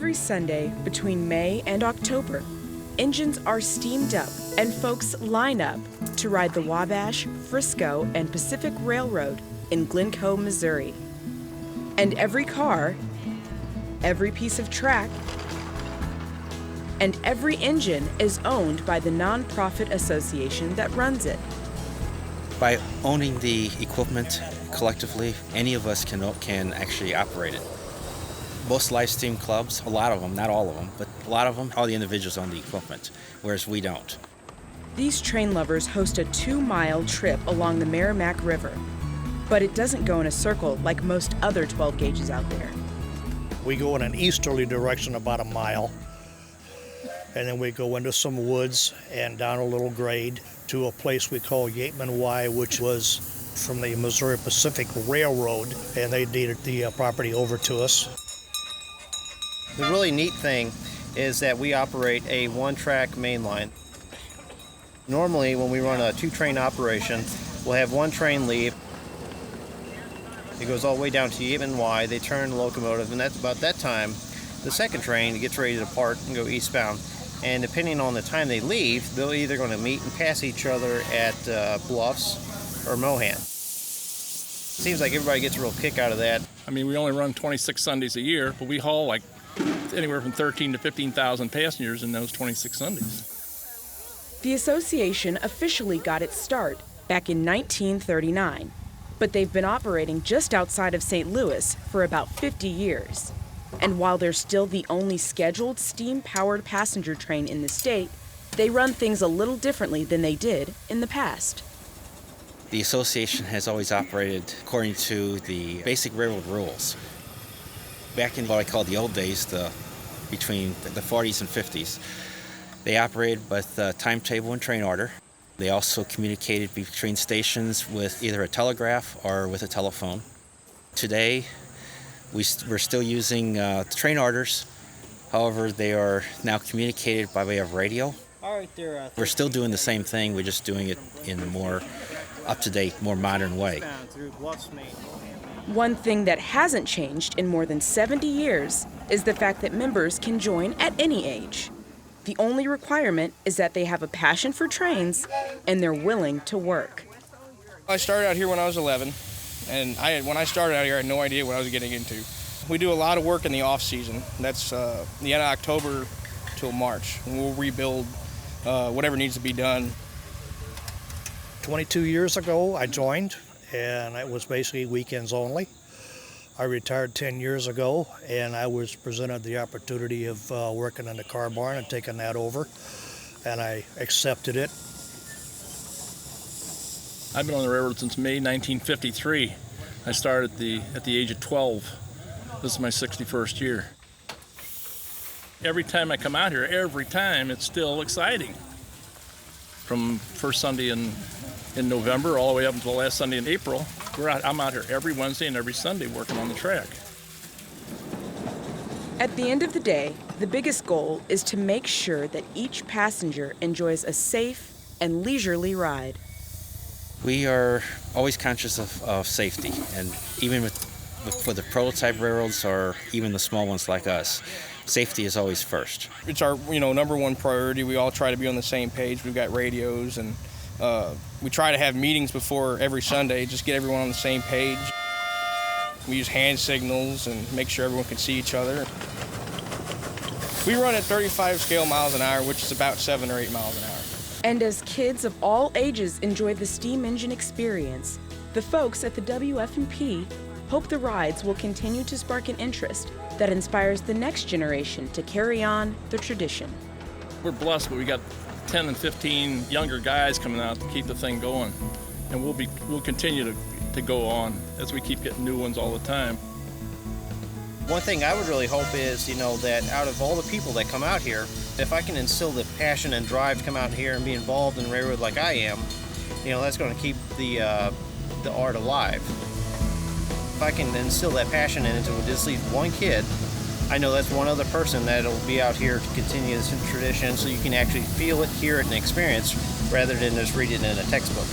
every Sunday between May and October, engines are steamed up and folks line up to ride the Wabash, Frisco, and Pacific Railroad in Glencoe, Missouri. And every car, every piece of track, and every engine is owned by the nonprofit association that runs it. By owning the equipment collectively, any of us can actually operate it. Most live steam clubs, a lot of them, not all of them, but a lot of them, all the individuals own the equipment, whereas we don't. These train lovers host a 2-mile trip along the Merrimack River, but it doesn't go in a circle like most other 12 gauges out there. We go in an easterly direction about a mile, and then we go into some woods and down a little grade to a place we call Yateman Y, which was from the Missouri Pacific Railroad, and they deeded the property over to us. The really neat thing is that we operate a one-track main line. Normally, when we run a 2-train operation, we'll have one train leave. It goes all the way down to Yateman Y. They turn the locomotive, and that's about that time the second train gets ready to depart and go eastbound. And depending on the time they leave, they're either going to meet and pass each other at Bluffs or Mohan. Seems like everybody gets a real kick out of that. I mean, we only run 26 Sundays a year, but we haul like anywhere from 13 to 15,000 passengers in those 26 Sundays. The association officially got its start back in 1939, but they've been operating just outside of St. Louis for about 50 years. And while they're still the only scheduled steam-powered passenger train in the state, they run things a little differently than they did in the past. The association has always operated according to the basic railroad rules. Back in what I call the old days, between the 40s and 50s, they operated with timetable and train order. They also communicated between stations with either a telegraph or with a telephone. Today, we're still using train orders. However, they are now communicated by way of radio. We're still doing the same thing, we're just doing it in a more up-to-date, more modern way. One thing that hasn't changed in more than 70 years is the fact that members can join at any age. The only requirement is that they have a passion for trains and they're willing to work. I started out here when I was 11, and when I started out here, I had no idea what I was getting into. We do a lot of work in the off-season. That's the end of October till March, and we'll rebuild whatever needs to be done. 22 years ago, I joined, and it was basically weekends only. I retired 10 years ago, and I was presented the opportunity of working in the car barn and taking that over, and I accepted it. I've been on the railroad since May 1953. I started at the age of 12. This is my 61st year. Every time I come out here, it's still exciting. From first Sunday in November all the way up until the last Sunday in April, I'm out here every Wednesday and every Sunday working on the track. At the end of the day, the biggest goal is to make sure that each passenger enjoys a safe and leisurely ride. We are always conscious of safety, and even for the prototype railroads or even the small ones like us, safety is always first. It's our number one priority. We all try to be on the same page. We've got radios, and we try to have meetings before every Sunday, just get everyone on the same page. We use hand signals and make sure everyone can see each other. We run at 35 scale miles an hour, which is about 7 or 8 miles an hour. And as kids of all ages enjoy the steam engine experience, the folks at the WF&P hope the rides will continue to spark an interest that inspires the next generation to carry on the tradition. We're blessed, but we got 10 and 15 younger guys coming out to keep the thing going, and we'll continue to go on as we keep getting new ones all the time. One thing I would really hope is, that out of all the people that come out here, if I can instill the passion and drive to come out here and be involved in railroad like I am, that's going to keep the art alive. If I can instill that passion into at least one kid, I know that's one other person that'll be out here to continue this tradition, so you can actually feel it, hear it, and experience rather than just read it in a textbook.